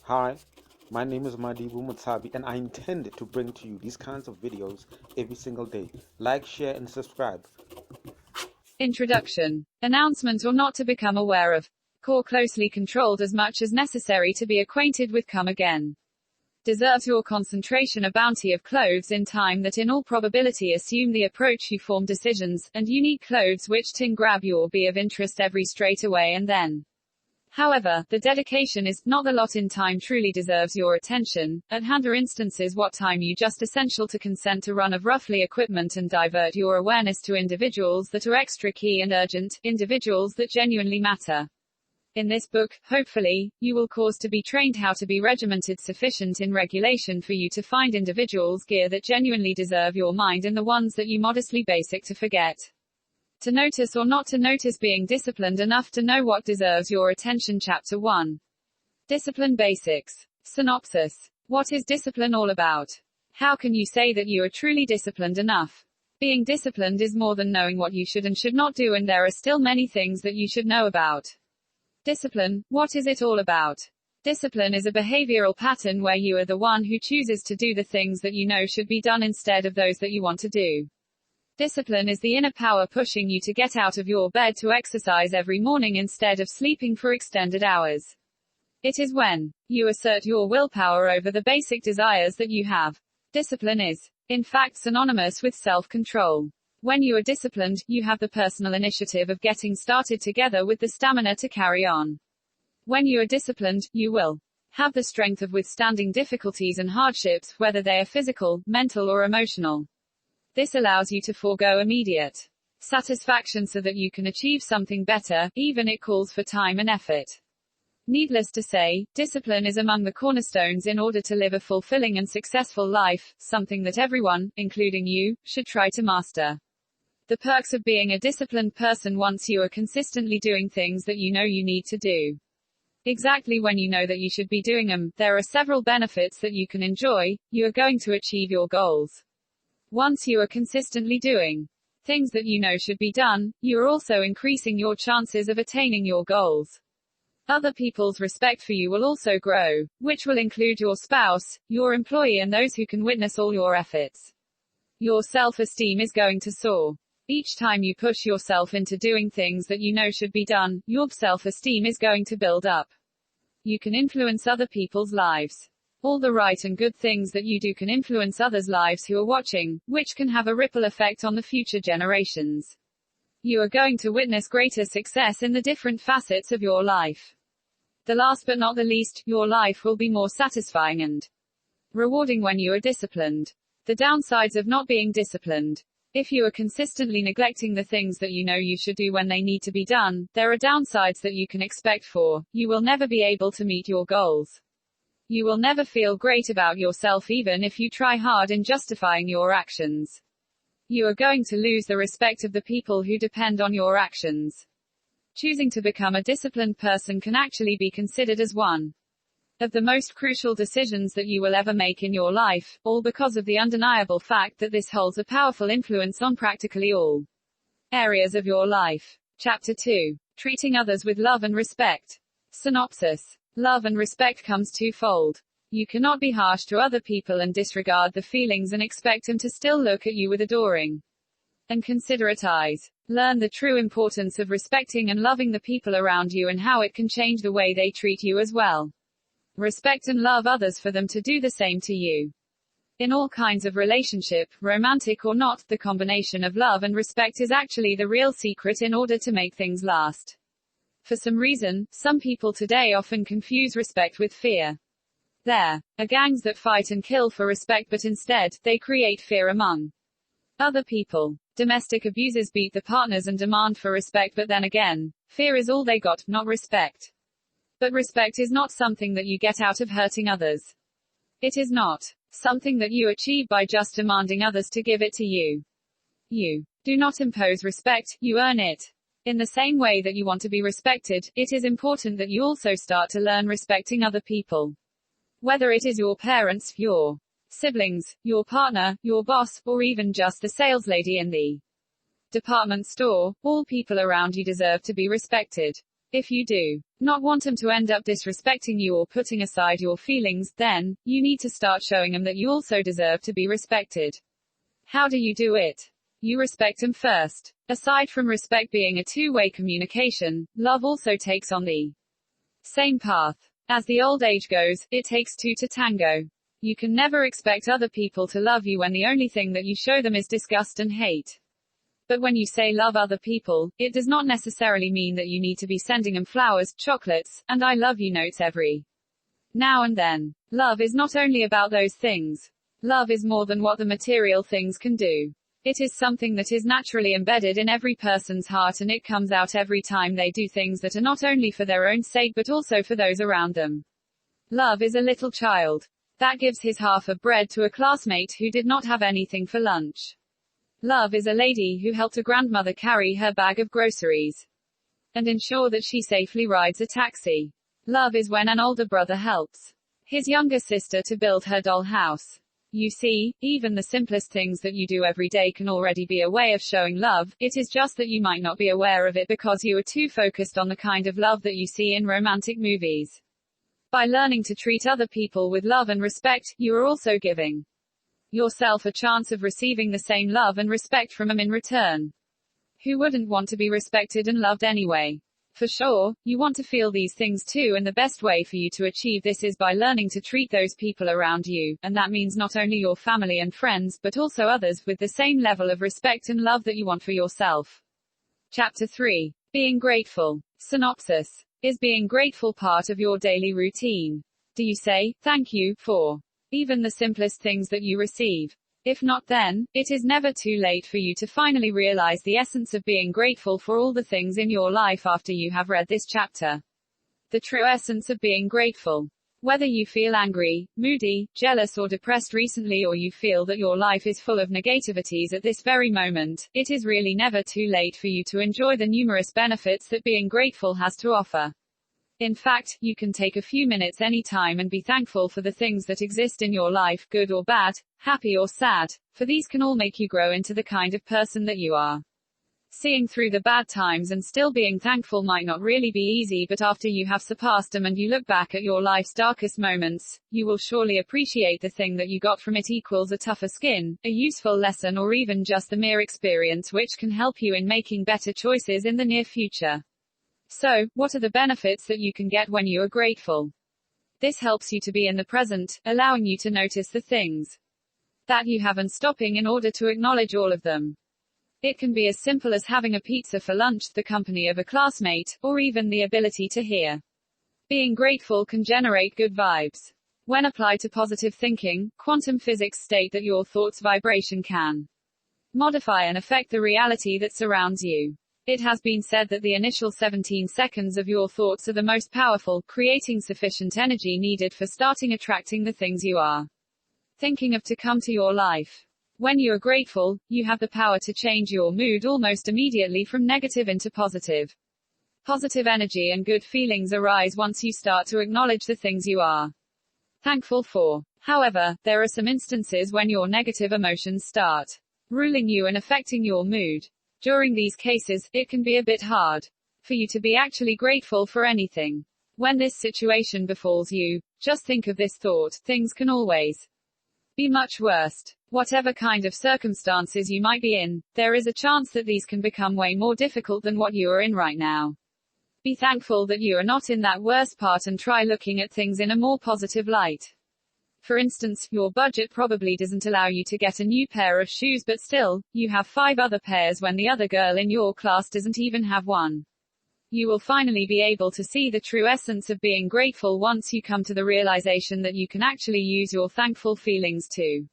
Hi, my name is Madibu Mutsabi, and I intend to bring to you these kinds of videos every single day. Like, share, and subscribe. Introduction. Announcement or not to become aware of. Core closely controlled as much as necessary to be acquainted with come again. Deserves your concentration a bounty of clothes in time that in all probability assume the approach you form decisions, and unique clothes which ting grab your be of interest every straight away and then. However, the dedication is not the lot in time truly deserves your attention. At hand are instances what time you just essential to consent to run of roughly equipment and divert your awareness to individuals that are extra key and urgent, individuals that genuinely matter. In this book, hopefully, you will cause to be trained how to be regimented sufficient in regulation for you to find individuals gear that genuinely deserve your mind and the ones that you modestly basic to forget. To notice or not to notice being disciplined enough to know what deserves your attention. Chapter 1. Discipline Basics. Synopsis. What is discipline all about? How can you say that you are truly disciplined enough? Being disciplined is more than knowing what you should and should not do, and there are still many things that you should know about. Discipline, what is it all about? Discipline is a behavioral pattern where you are the one who chooses to do the things that you know should be done instead of those that you want to do. Discipline is the inner power pushing you to get out of your bed to exercise every morning instead of sleeping for extended hours. It is when you assert your willpower over the basic desires that you have. Discipline is, in fact, synonymous with self-control. When you are disciplined, you have the personal initiative of getting started together with the stamina to carry on. When you are disciplined, you will have the strength of withstanding difficulties and hardships, whether they are physical, mental or emotional. This allows you to forego immediate satisfaction so that you can achieve something better, even it calls for time and effort. Needless to say, discipline is among the cornerstones in order to live a fulfilling and successful life, something that everyone, including you, should try to master. The perks of being a disciplined person: once you are consistently doing things that you know you need to do exactly when you know that you should be doing them, there are several benefits that you can enjoy. You are going to achieve your goals. Once you are consistently doing things that you know should be done, you are also increasing your chances of attaining your goals. Other people's respect for you will also grow, which will include your spouse, your employee and those who can witness all your efforts. Your self-esteem is going to soar. Each time you push yourself into doing things that you know should be done, your self-esteem is going to build up. You can influence other people's lives. All the right and good things that you do can influence others' lives who are watching, which can have a ripple effect on the future generations. You are going to witness greater success in the different facets of your life. The last but not the least, your life will be more satisfying and rewarding when you are disciplined. The downsides of not being disciplined. If you are consistently neglecting the things that you know you should do when they need to be done, there are downsides that you can expect for. You will never be able to meet your goals. You will never feel great about yourself even if you try hard in justifying your actions. You are going to lose the respect of the people who depend on your actions. Choosing to become a disciplined person can actually be considered as one of the most crucial decisions that you will ever make in your life, all because of the undeniable fact that this holds a powerful influence on practically all areas of your life. Chapter 2. Treating others with love and respect. Synopsis. Love and respect comes twofold. You cannot be harsh to other people and disregard the feelings and expect them to still look at you with adoring and considerate eyes. Learn the true importance of respecting and loving the people around you and how it can change the way they treat you as well. Respect and love others for them to do the same to you. In all kinds of relationship, romantic or not, the combination of love and respect is actually the real secret in order to make things last. For some reason, some people today often confuse respect with fear. There are gangs that fight and kill for respect, but instead, they create fear among other people. Domestic abusers beat the partners and demand for respect, but then again, fear is all they got, not respect. But respect is not something that you get out of hurting others. It is not something that you achieve by just demanding others to give it to you. You do not impose respect, you earn it. In the same way that you want to be respected, it is important that you also start to learn respecting other people. Whether it is your parents, your siblings, your partner, your boss, or even just the saleslady in the department store, all people around you deserve to be respected. If you do not want them to end up disrespecting you or putting aside your feelings, then you need to start showing them that you also deserve to be respected. How do you do it? You respect them first. Aside from respect being a two-way communication, love also takes on the same path. As the old age goes, it takes two to tango. You can never expect other people to love you when the only thing that you show them is disgust and hate. But when you say love other people, it does not necessarily mean that you need to be sending them flowers, chocolates, and I love you notes every now and then. Love is not only about those things. Love is more than what the material things can do. It is something that is naturally embedded in every person's heart, and it comes out every time they do things that are not only for their own sake but also for those around them. Love is a little child that gives his half of bread to a classmate who did not have anything for lunch. Love is a lady who helped a grandmother carry her bag of groceries and ensure that she safely rides a taxi. Love is when an older brother helps his younger sister to build her doll house. You see, even the simplest things that you do every day can already be a way of showing love. It is just that you might not be aware of it because you are too focused on the kind of love that you see in romantic movies. By learning to treat other people with love and respect, you are also giving yourself a chance of receiving the same love and respect from them in return. Who wouldn't want to be respected and loved anyway? For sure, you want to feel these things too, and the best way for you to achieve this is by learning to treat those people around you, and that means not only your family and friends, but also others, with the same level of respect and love that you want for yourself. Chapter 3. Being grateful. Synopsis. Is being grateful part of your daily routine? Do you say, thank you, for even the simplest things that you receive? If not, then it is never too late for you to finally realize the essence of being grateful for all the things in your life after you have read this chapter. The true essence of being grateful. Whether you feel angry, moody, jealous or depressed recently, or you feel that your life is full of negativities at this very moment, it is really never too late for you to enjoy the numerous benefits that being grateful has to offer. In fact, you can take a few minutes anytime and be thankful for the things that exist in your life, good or bad, happy or sad, for these can all make you grow into the kind of person that you are. Seeing through the bad times and still being thankful might not really be easy, but after you have surpassed them and you look back at your life's darkest moments, you will surely appreciate the thing that you got from it equals a tougher skin, a useful lesson, or even just the mere experience which can help you in making better choices in the near future. So, what are the benefits that you can get when you are grateful? This helps you to be in the present, allowing you to notice the things that you have and stopping in order to acknowledge all of them. It can be as simple as having a pizza for lunch, the company of a classmate, or even the ability to hear. Being grateful can generate good vibes. When applied to positive thinking, quantum physics state that your thoughts' vibration can modify and affect the reality that surrounds you. It has been said that the initial 17 seconds of your thoughts are the most powerful, creating sufficient energy needed for starting attracting the things you are thinking of to come to your life. When you are grateful, you have the power to change your mood almost immediately from negative into positive. Positive energy and good feelings arise once you start to acknowledge the things you are thankful for. However, there are some instances when your negative emotions start ruling you and affecting your mood. During these cases, it can be a bit hard for you to be actually grateful for anything. When this situation befalls you, just think of this thought: things can always be much worse. Whatever kind of circumstances you might be in, there is a chance that these can become way more difficult than what you are in right now. Be thankful that you are not in that worst part and try looking at things in a more positive light. For instance, your budget probably doesn't allow you to get a new pair of shoes, but still, you have 5 other pairs when the other girl in your class doesn't even have one. You will finally be able to see the true essence of being grateful once you come to the realization that you can actually use your thankful feelings to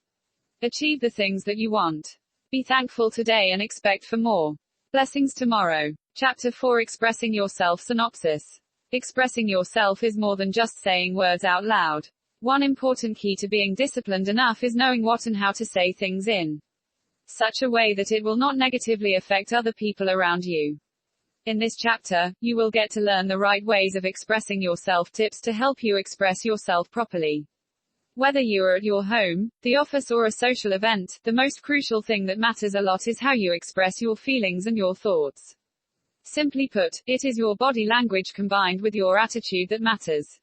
achieve the things that you want. Be thankful today and expect for more blessings tomorrow. Chapter 4. Expressing yourself. Synopsis. Expressing yourself is more than just saying words out loud. One important key to being disciplined enough is knowing what and how to say things in such a way that it will not negatively affect other people around you. In this chapter, you will get to learn the right ways of expressing yourself, tips to help you express yourself properly. Whether you are at your home, the office or a social event, the most crucial thing that matters a lot is how you express your feelings and your thoughts. Simply put, it is your body language combined with your attitude that matters.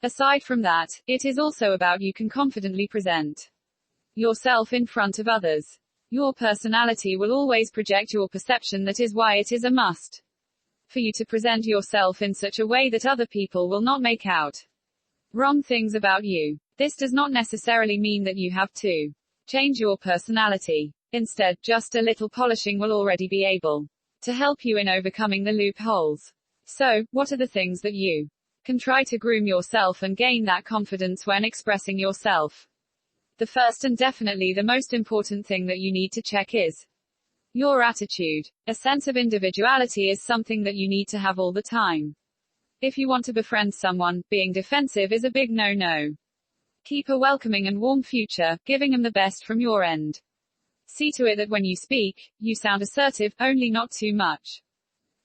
Aside from that, it is also about you can confidently present yourself in front of others. Your personality will always project your perception. That is why it is a must for you to present yourself in such a way that other people will not make out wrong things about you. This does not necessarily mean that you have to change your personality. Instead, just a little polishing will already be able to help you in overcoming the loopholes. So, what are the things that you can try to groom yourself and gain that confidence when expressing yourself? The first and definitely the most important thing that you need to check is your attitude. A sense of individuality is something that you need to have all the time. If you want to befriend someone, being defensive is a big no-no. Keep a welcoming and warm future, giving them the best from your end. See to it that when you speak, you sound assertive, only not too much.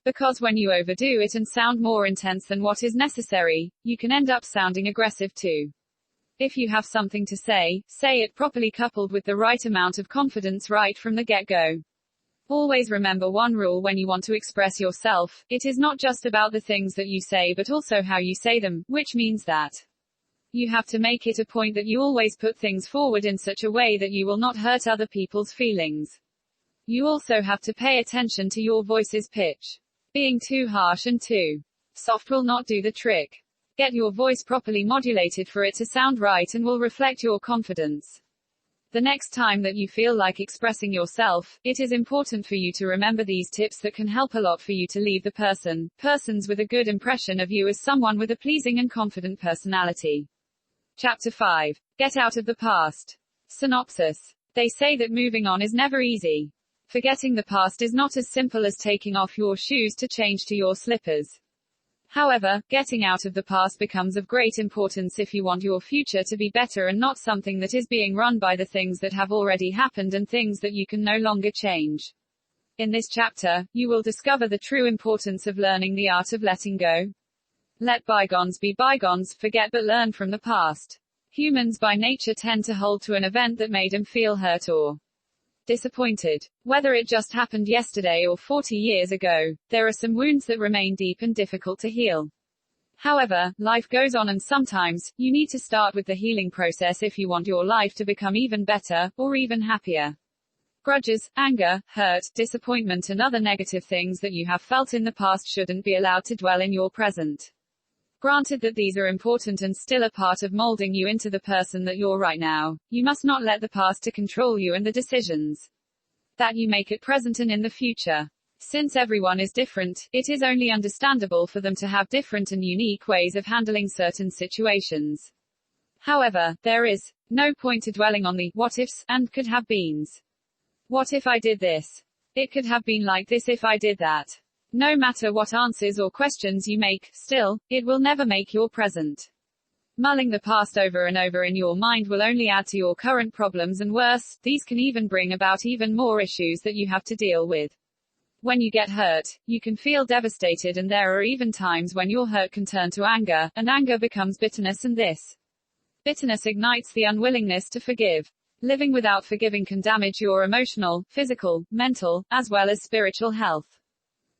Because when you overdo it and sound more intense than what is necessary, you can end up sounding aggressive too. If you have something to say it properly coupled with the right amount of confidence right from the get-go. Always remember one rule when you want to express yourself: it is not just about the things that you say but also how you say them, which means that you have to make it a point that you always put things forward in such a way that you will not hurt other people's feelings. You also have to pay attention to your voice's pitch. Being too harsh and too soft will not do the trick. Get your voice properly modulated for it to sound right and will reflect your confidence. The next time that you feel like expressing yourself, it is important for you to remember these tips that can help a lot for you to leave the persons with a good impression of you as someone with a pleasing and confident personality. Chapter 5. Get out of the past. Synopsis. They say that moving on is never easy. Forgetting the past is not as simple as taking off your shoes to change to your slippers. However, getting out of the past becomes of great importance if you want your future to be better and not something that is being run by the things that have already happened and things that you can no longer change. In this chapter, you will discover the true importance of learning the art of letting go. Let bygones be bygones, forget but learn from the past. Humans by nature tend to hold to an event that made them feel hurt or disappointed. Whether it just happened yesterday or 40 years ago, there are some wounds that remain deep and difficult to heal. However, life goes on and sometimes, you need to start with the healing process if you want your life to become even better, or even happier. Grudges, anger, hurt, disappointment and other negative things that you have felt in the past shouldn't be allowed to dwell in your present. Granted that these are important and still a part of molding you into the person that you're right now, you must not let the past to control you and the decisions that you make at present and in the future. Since everyone is different, it is only understandable for them to have different and unique ways of handling certain situations. However, there is no point to dwelling on the what ifs and could have beens. What if I did this? It could have been like this if I did that. No matter what answers or questions you make, still, it will never make your present. Mulling the past over and over in your mind will only add to your current problems, and worse, these can even bring about even more issues that you have to deal with. When you get hurt, you can feel devastated, and there are even times when your hurt can turn to anger, and anger becomes bitterness, and this bitterness ignites the unwillingness to forgive. Living without forgiving can damage your emotional, physical, mental, as well as spiritual health.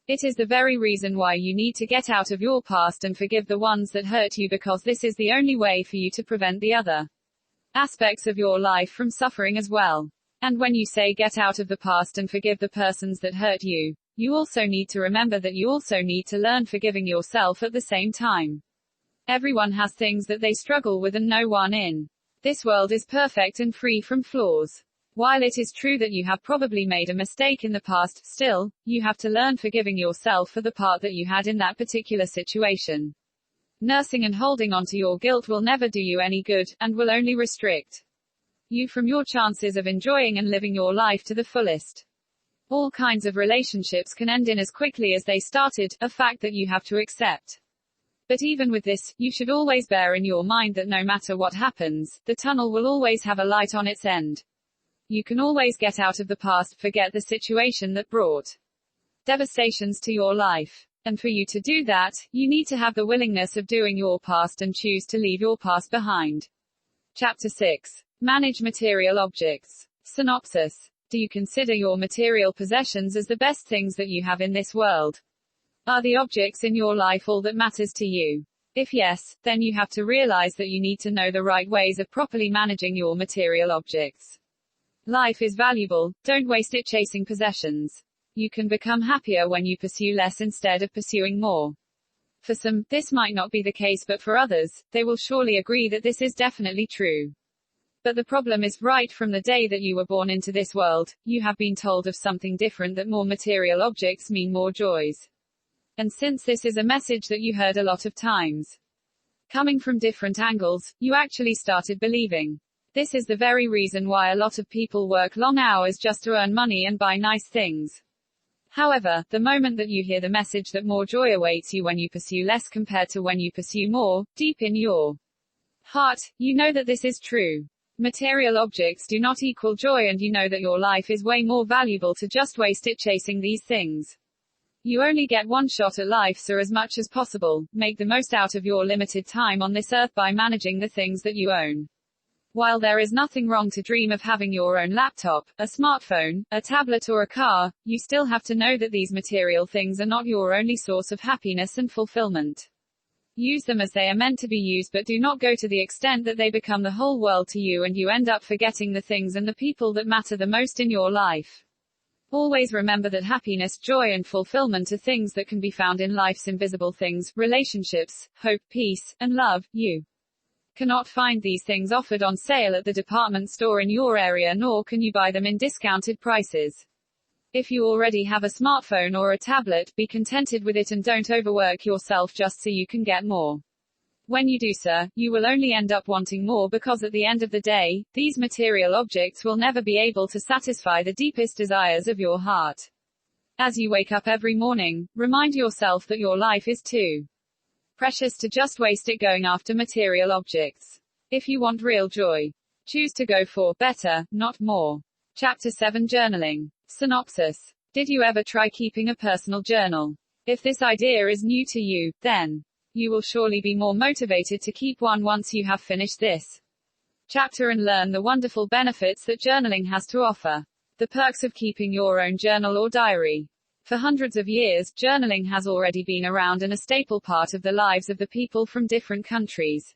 It is the very reason why you need to get out of your past and forgive the ones that hurt you, because this is the only way for you to prevent the other aspects of your life from suffering as well. And when you say get out of the past and forgive the persons that hurt you, you also need to remember that you also need to learn forgiving yourself at the same time. Everyone has things that they struggle with, and no one in this world is perfect and free from flaws. While it is true that you have probably made a mistake in the past, still, you have to learn forgiving yourself for the part that you had in that particular situation. Nursing and holding on to your guilt will never do you any good, and will only restrict you from your chances of enjoying and living your life to the fullest. All kinds of relationships can end in as quickly as they started, a fact that you have to accept. But even with this, you should always bear in your mind that no matter what happens, the tunnel will always have a light on its end. You can always get out of the past, forget the situation that brought devastations to your life. And for you to do that, you need to have the willingness of doing your past and choose to leave your past behind. Chapter 6. Manage material objects. Synopsis. Do you consider your material possessions as the best things that you have in this world? Are the objects in your life all that matters to you? If yes, then you have to realize that you need to know the right ways of properly managing your material objects. Life is valuable, don't waste it chasing possessions. You can become happier when you pursue less instead of pursuing more. For some, this might not be the case, but for others, they will surely agree that this is definitely true. But the problem is, right from the day that you were born into this world, you have been told of something different, that more material objects mean more joys. And since this is a message that you heard a lot of times, coming from different angles, you actually started believing. This is the very reason why a lot of people work long hours just to earn money and buy nice things. However, the moment that you hear the message that more joy awaits you when you pursue less compared to when you pursue more, deep in your heart, you know that this is true. Material objects do not equal joy, and you know that your life is way more valuable to just waste it chasing these things. You only get one shot at life, so as much as possible, make the most out of your limited time on this earth by managing the things that you own. While there is nothing wrong to dream of having your own laptop, a smartphone, a tablet or a car, you still have to know that these material things are not your only source of happiness and fulfillment. Use them as they are meant to be used, but do not go to the extent that they become the whole world to you and you end up forgetting the things and the people that matter the most in your life. Always remember that happiness, joy and fulfillment are things that can be found in life's invisible things, relationships, hope, peace, and love. You cannot find these things offered on sale at the department store in your area, nor can you buy them in discounted prices. If you already have a smartphone or a tablet, be contented with it and don't overwork yourself just so you can get more. When you do so, you will only end up wanting more, because at the end of the day, these material objects will never be able to satisfy the deepest desires of your heart. As you wake up every morning, remind yourself that your life is too precious to just waste it going after material objects. If you want real joy, choose to go for better, not more. Chapter 7: Journaling. Synopsis. Did you ever try keeping a personal journal? If this idea is new to you, then you will surely be more motivated to keep one once you have finished this chapter and learn the wonderful benefits that journaling has to offer. The perks of keeping your own journal or diary. For hundreds of years, journaling has already been around and a staple part of the lives of the people from different countries.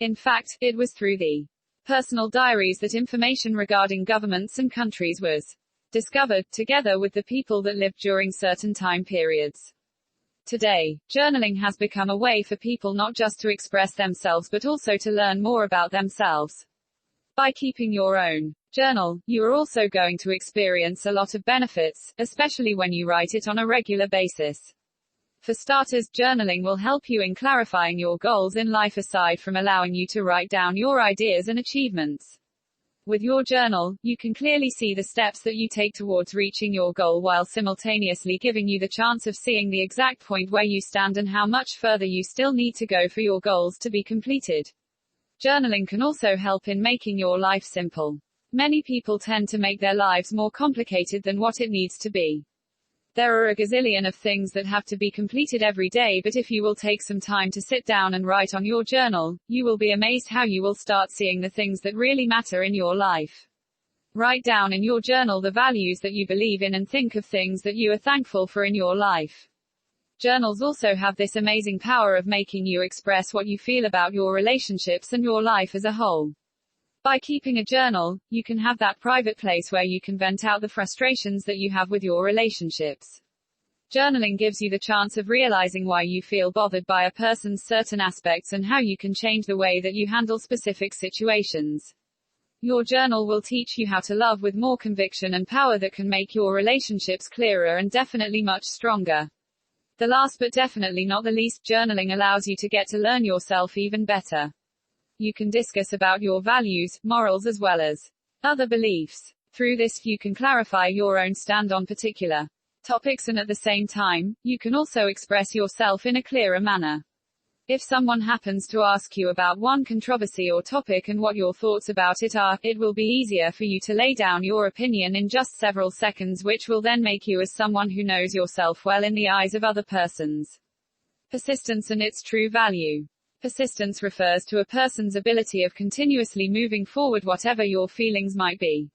In fact, it was through the personal diaries that information regarding governments and countries was discovered, together with the people that lived during certain time periods. Today, journaling has become a way for people not just to express themselves but also to learn more about themselves. By keeping your own journal, you are also going to experience a lot of benefits, especially when you write it on a regular basis. For starters, journaling will help you in clarifying your goals in life, aside from allowing you to write down your ideas and achievements. With your journal, you can clearly see the steps that you take towards reaching your goal, while simultaneously giving you the chance of seeing the exact point where you stand and how much further you still need to go for your goals to be completed. Journaling can also help in making your life simple. Many people tend to make their lives more complicated than what it needs to be. There are a gazillion of things that have to be completed every day, but if you will take some time to sit down and write on your journal, you will be amazed how you will start seeing the things that really matter in your life. Write down in your journal the values that you believe in and think of things that you are thankful for in your life. Journals also have this amazing power of making you express what you feel about your relationships and your life as a whole. By keeping a journal, you can have that private place where you can vent out the frustrations that you have with your relationships. Journaling gives you the chance of realizing why you feel bothered by a person's certain aspects and how you can change the way that you handle specific situations. Your journal will teach you how to love with more conviction and power that can make your relationships clearer and definitely much stronger. The last but definitely not the least, journaling allows you to get to learn yourself even better. You can discuss about your values, morals as well as other beliefs. Through this, you can clarify your own stand on particular topics, and at the same time, you can also express yourself in a clearer manner. If someone happens to ask you about one controversy or topic and what your thoughts about it are, it will be easier for you to lay down your opinion in just several seconds, which will then make you as someone who knows yourself well in the eyes of other persons. Persistence and its true value. Persistence refers to a person's ability of continuously moving forward whatever your feelings might be.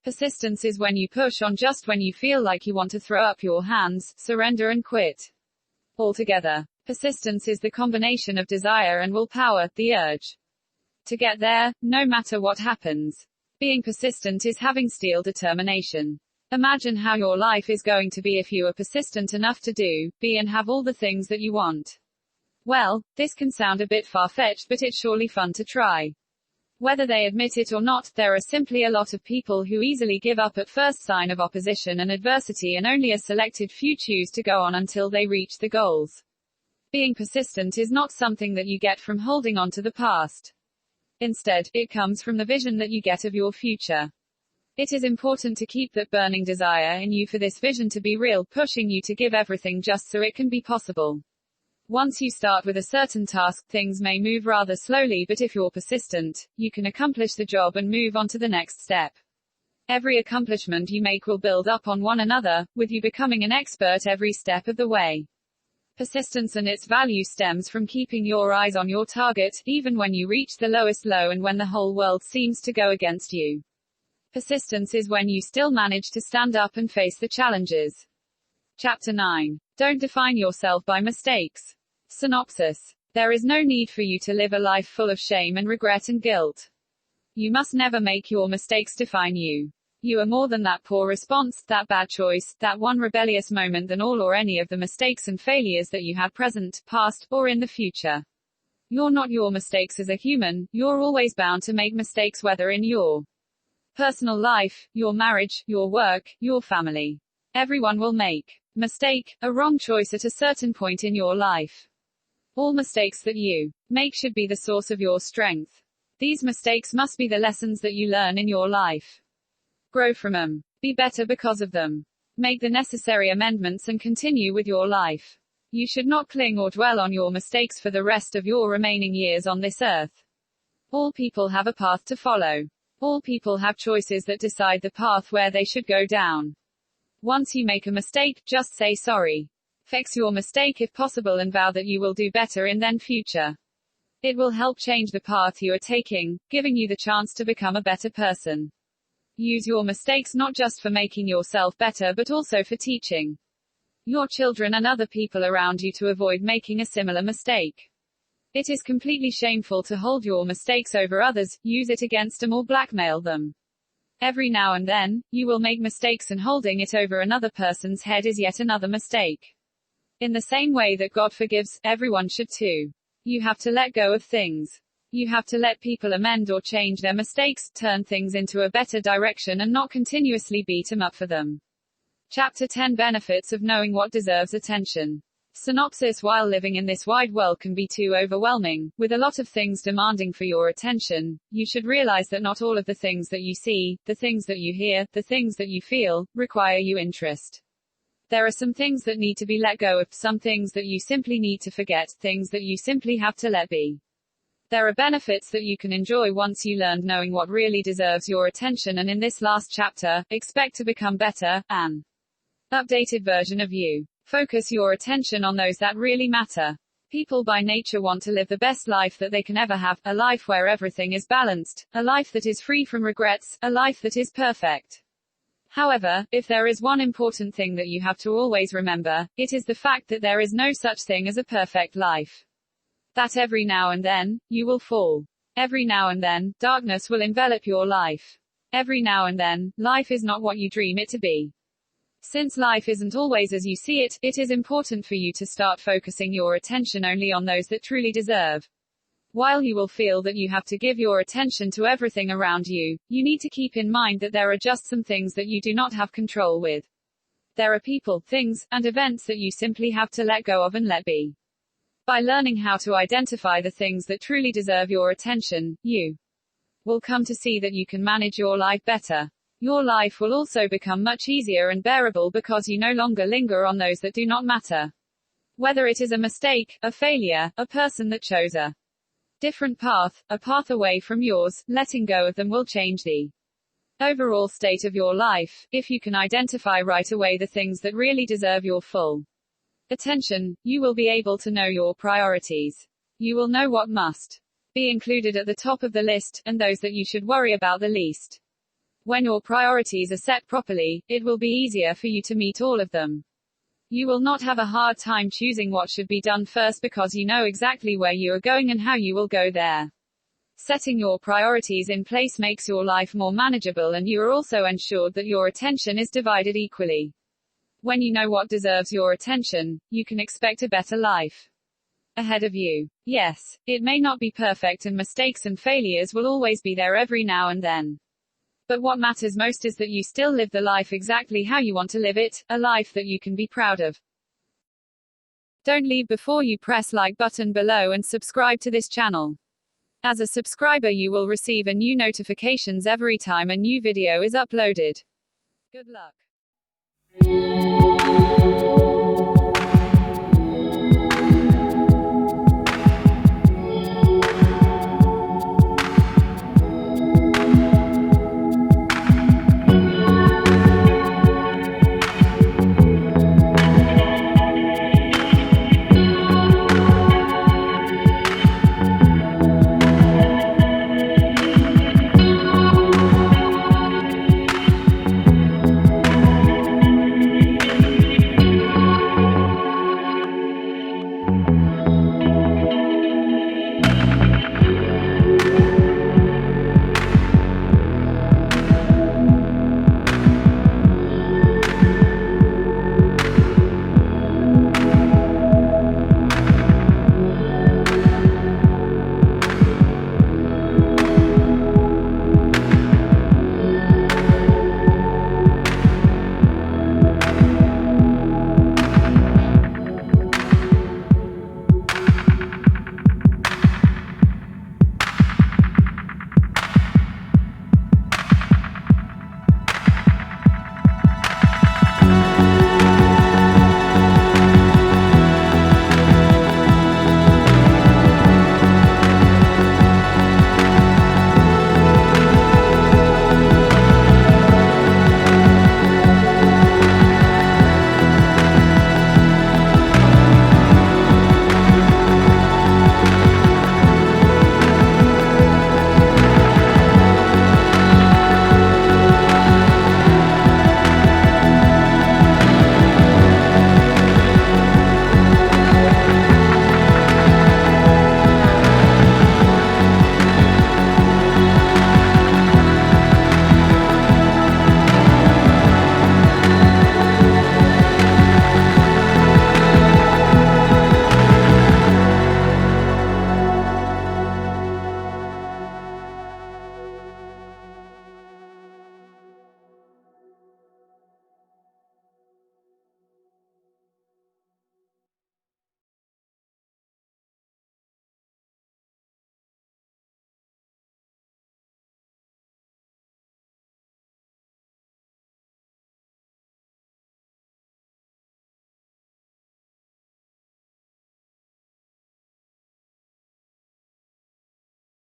Persistence is when you push on just when you feel like you want to throw up your hands, surrender and quit. Altogether, persistence is the combination of desire and willpower, the urge to get there, no matter what happens. Being persistent is having steel determination. Imagine how your life is going to be if you are persistent enough to do, be and have all the things that you want. Well, this can sound a bit far-fetched, but it's surely fun to try. Whether they admit it or not, there are simply a lot of people who easily give up at first sign of opposition and adversity, and only a selected few choose to go on until they reach the goals. Being persistent is not something that you get from holding on to the past. Instead, it comes from the vision that you get of your future. It is important to keep that burning desire in you for this vision to be real, pushing you to give everything just so it can be possible. Once you start with a certain task, things may move rather slowly, but if you're persistent, you can accomplish the job and move on to the next step. Every accomplishment you make will build up on one another, with you becoming an expert every step of the way. Persistence and its value stems from keeping your eyes on your target, even when you reach the lowest low and when the whole world seems to go against you. Persistence is when you still manage to stand up and face the challenges. Chapter 9. Don't define yourself by mistakes. Synopsis. There is no need for you to live a life full of shame and regret and guilt. You must never make your mistakes define you. You are more than that poor response, that bad choice, that one rebellious moment than all or any of the mistakes and failures that you had present, past, or in the future. You're not your mistakes as a human, you're always bound to make mistakes, whether in your personal life, your marriage, your work, your family. Everyone will make mistake, a wrong choice at a certain point in your life. All mistakes that you make should be the source of your strength. These mistakes must be the lessons that you learn in your life. Grow from them. Be better because of them. Make the necessary amendments and continue with your life. You should not cling or dwell on your mistakes for the rest of your remaining years on this earth. All people have a path to follow. All people have choices that decide the path where they should go down. Once you make a mistake, just say sorry. Fix your mistake if possible and vow that you will do better in the future. It will help change the path you are taking, giving you the chance to become a better person. Use your mistakes not just for making yourself better but also for teaching your children and other people around you to avoid making a similar mistake. It is completely shameful to hold your mistakes over others, use it against them or blackmail them. Every now and then, you will make mistakes, and holding it over another person's head is yet another mistake. In the same way that God forgives, everyone should too. You have to let go of things. You have to let people amend or change their mistakes, turn things into a better direction and not continuously beat them up for them. Chapter 10. Benefits of knowing what deserves attention. Synopsis. While living in this wide world can be too overwhelming, with a lot of things demanding for your attention, you should realize that not all of the things that you see, the things that you hear, the things that you feel, require your interest. There are some things that need to be let go of, some things that you simply need to forget, things that you simply have to let be. There are benefits that you can enjoy once you learn knowing what really deserves your attention, and in this last chapter, expect to become better, an updated version of you. Focus your attention on those that really matter. People by nature want to live the best life that they can ever have, a life where everything is balanced, a life that is free from regrets, a life that is perfect. However, if there is one important thing that you have to always remember, it is the fact that there is no such thing as a perfect life. That every now and then, you will fall. Every now and then, darkness will envelop your life. Every now and then, life is not what you dream it to be. Since life isn't always as you see it, it is important for you to start focusing your attention only on those that truly deserve. While you will feel that you have to give your attention to everything around you, you need to keep in mind that there are just some things that you do not have control with. There are people, things, and events that you simply have to let go of and let be. By learning how to identify the things that truly deserve your attention, you will come to see that you can manage your life better. Your life will also become much easier and bearable because you no longer linger on those that do not matter. Whether it is a mistake, a failure, a person that chose a different path, a path away from yours, letting go of them will change the overall state of your life. If you can identify right away the things that really deserve your full attention, you will be able to know your priorities. You will know what must be included at the top of the list, and those that you should worry about the least. When your priorities are set properly, it will be easier for you to meet all of them. You will not have a hard time choosing what should be done first because you know exactly where you are going and how you will go there. Setting your priorities in place makes your life more manageable, and you are also ensured that your attention is divided equally. When you know what deserves your attention, you can expect a better life ahead of you. Yes, it may not be perfect, and mistakes and failures will always be there every now and then. But what matters most is that you still live the life exactly how you want to live it, a life that you can be proud of. Don't leave before you press like button below and subscribe to this channel. As a subscriber, you will receive a new notifications every time a new video is uploaded. Good luck.